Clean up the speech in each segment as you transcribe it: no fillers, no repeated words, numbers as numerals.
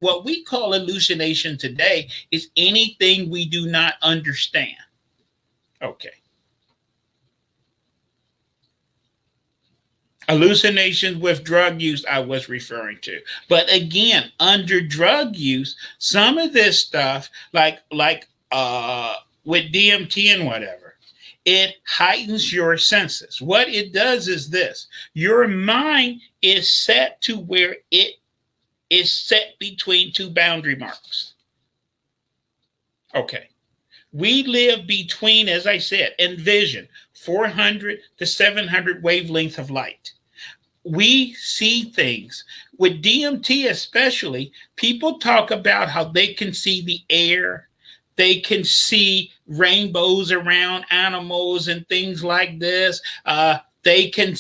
what we call hallucination today is anything we do not understand. Okay. Hallucinations with drug use I was referring to. But again, under drug use, some of this stuff, with DMT and whatever, it heightens your senses. What it does is this: your mind is set to where it is set between two boundary marks. Okay. We live between, as I said, envision 400 to 700 wavelength of light. We see things. With DMT, especially, people talk about how they can see the air, they can see rainbows around animals and things like this. They can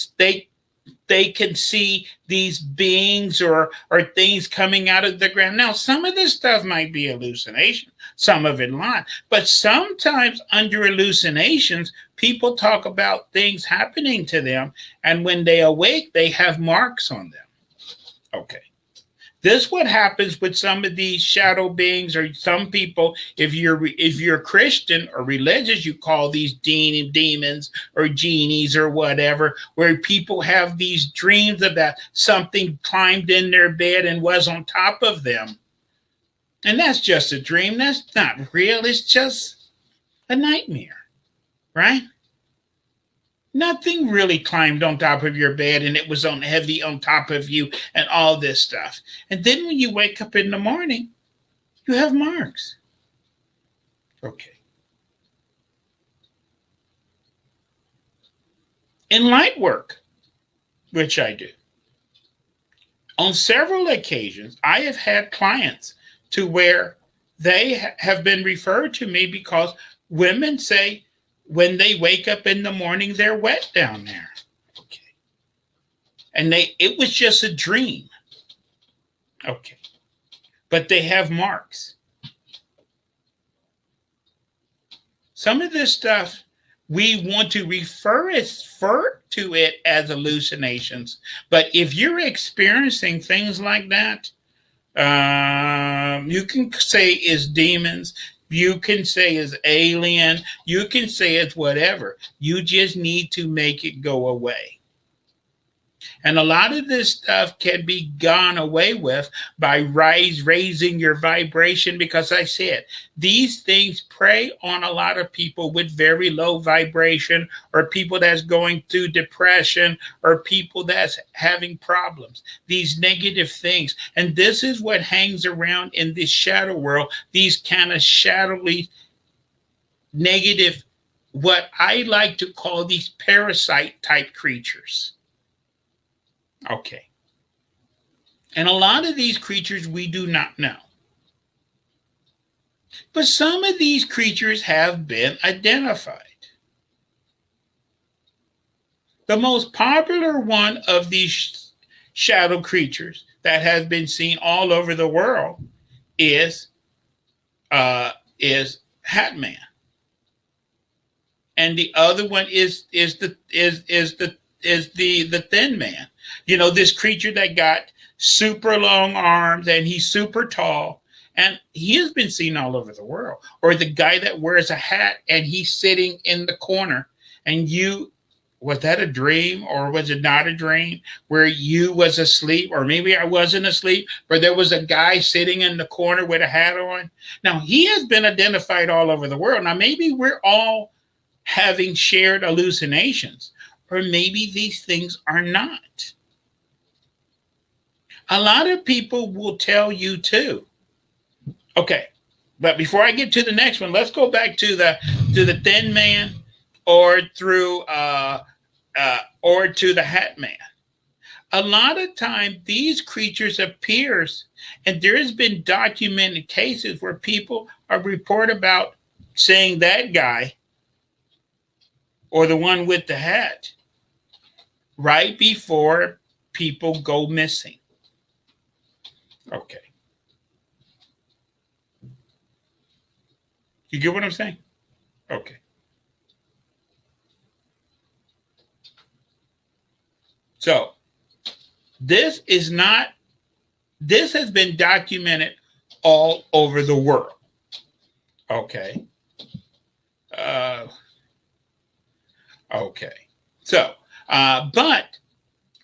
see these beings or things coming out of the ground. Now, some of this stuff might be hallucination, some of it not. But sometimes under hallucinations, people talk about things happening to them, and when they awake, they have marks on them. Okay. This what happens with some of these shadow beings, or some people. If you're Christian or religious, you call these demons or genies or whatever, where people have these dreams about something climbed in their bed and was on top of them, and that's just a dream. That's not real. It's just a nightmare, right? Nothing really climbed on top of your bed and it was on heavy on top of you and all this stuff. And then when you wake up in the morning, you have marks. Okay. In light work, which I do, on several occasions, I have had clients to where they have been referred to me because women say when they wake up in the morning, they're wet down there. Okay. And it was just a dream. Okay. But they have marks. Some of this stuff, we want to refer to it as hallucinations. But if you're experiencing things like that, you can say it's demons. You can say it's alien. You can say it's whatever. You just need to make it go away. And a lot of this stuff can be gone away with by raising your vibration, because I said these things prey on a lot of people with very low vibration, or people that's going through depression, or people that's having problems, these negative things. And this is what hangs around in this shadow world, these kind of shadowy, negative, what I like to call these parasite type creatures. Okay. And a lot of these creatures we do not know. But some of these creatures have been identified. The most popular one of these shadow creatures that has been seen all over the world is Hat Man. And the other one is the Thin Man. You know, this creature that got super long arms and he's super tall, and he has been seen all over the world. Or the guy that wears a hat and he's sitting in the corner, and was that a dream or was it not a dream, where you was asleep, or maybe I wasn't asleep, but there was a guy sitting in the corner with a hat on. Now, he has been identified all over the world. Now, maybe we're all having shared hallucinations, or maybe these things are not. A lot of people will tell you too. Okay, but before I get to the next one, let's go back to the Thin Man, or or to the Hat Man. A lot of time these creatures appears, and there has been documented cases where people are report about saying that guy or the one with the hat right before people go missing. Okay. You get what I'm saying? Okay. So, this is not This has been documented all over the world. Okay. Uh, okay. So, but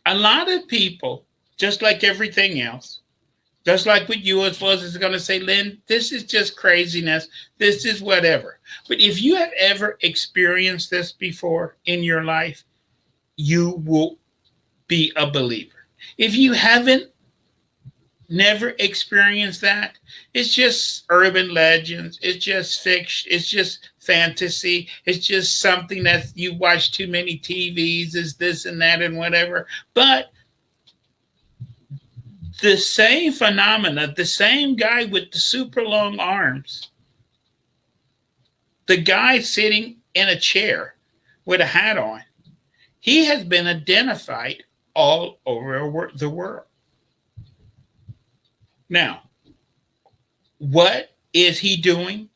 a lot of people, just like everything else, just like with UFOs, is going to say, Lynn, this is just craziness. This is whatever. But if you have ever experienced this before in your life, you will be a believer. If you haven't never experienced that, it's just urban legends. It's just fiction. It's just fantasy. It's just something that you watch too many TVs, is this and that and whatever. But the same phenomena, the same guy with the super long arms, the guy sitting in a chair with a hat on, he has been identified all over the world. Now, what is he doing?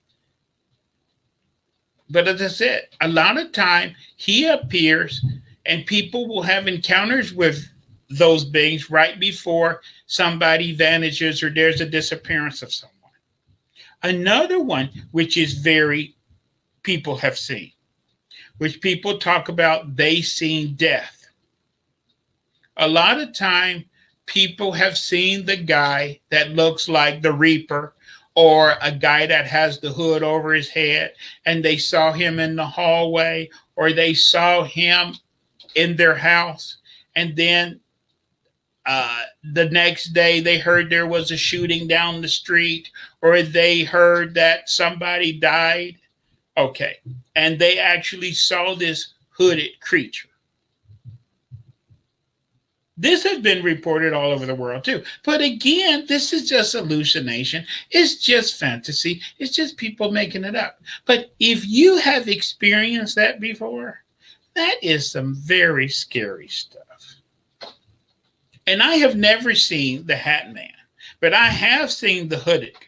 But as I said, a lot of time he appears and people will have encounters with those beings right before somebody vanishes or there's a disappearance of someone. Another one, which is very people have seen, which people talk about, they seen death. A lot of time people have seen the guy that looks like the Reaper, or a guy that has the hood over his head, and they saw him in the hallway, or they saw him in their house, and then the next day they heard there was a shooting down the street, or they heard that somebody died. Okay. And they actually saw this hooded creature. This has been reported all over the world too. But again, this is just hallucination. It's just fantasy. It's just people making it up. But if you have experienced that before, that is some very scary stuff. And I have never seen the Hat Man, but I have seen the hooded guy.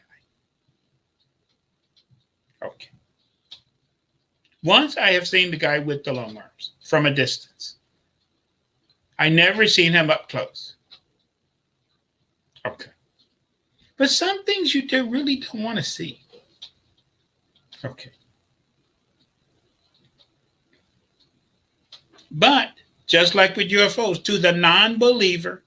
Okay. Once I have seen the guy with the long arms from a distance. I never seen him up close. Okay. But some things you really don't want to see. Okay. But just like with UFOs, to the non-believer,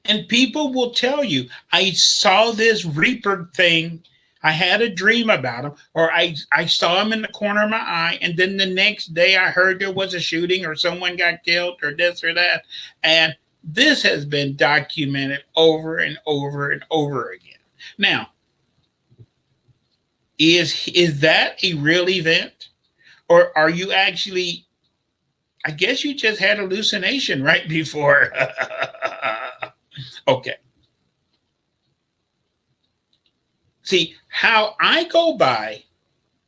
and people will tell you, I saw this Reaper thing, I had a dream about him, or I saw him in the corner of my eye, and then the next day I heard there was a shooting or someone got killed or this or that. And this has been documented over and over and over again. Now, is that a real event? Or are you actually, I guess you just had hallucination right before. Okay. See, how I go by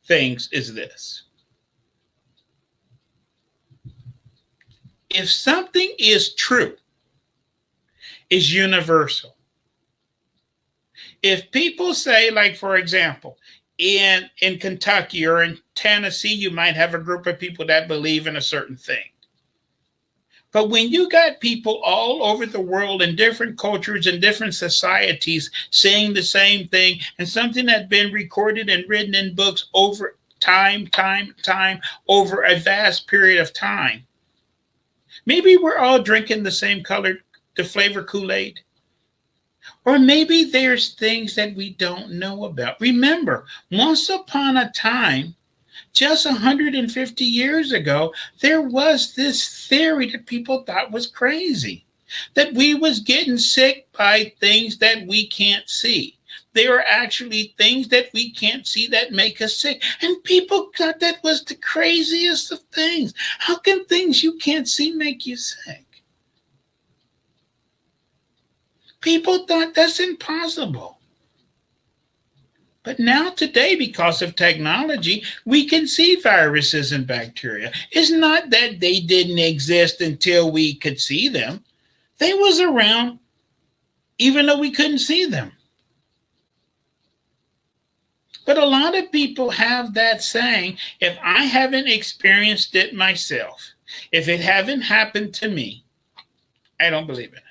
things is this. If something is true, is universal. If people say, like, for example, in Kentucky or in Tennessee, you might have a group of people that believe in a certain thing. But when you got people all over the world in different cultures and different societies saying the same thing, and something that's been recorded and written in books over time, over a vast period of time, maybe we're all drinking the same the flavor Kool-Aid. Or maybe there's things that we don't know about. Remember, once upon a time, just 150 years ago, there was this theory that people thought was crazy, that we was getting sick by things that we can't see. There are actually things that we can't see that make us sick. And people thought that was the craziest of things. How can things you can't see make you sick? People thought that's impossible. But now today, because of technology, we can see viruses and bacteria. It's not that they didn't exist until we could see them. They was around even though we couldn't see them. But a lot of people have that saying, if I haven't experienced it myself, if it haven't happened to me, I don't believe in it.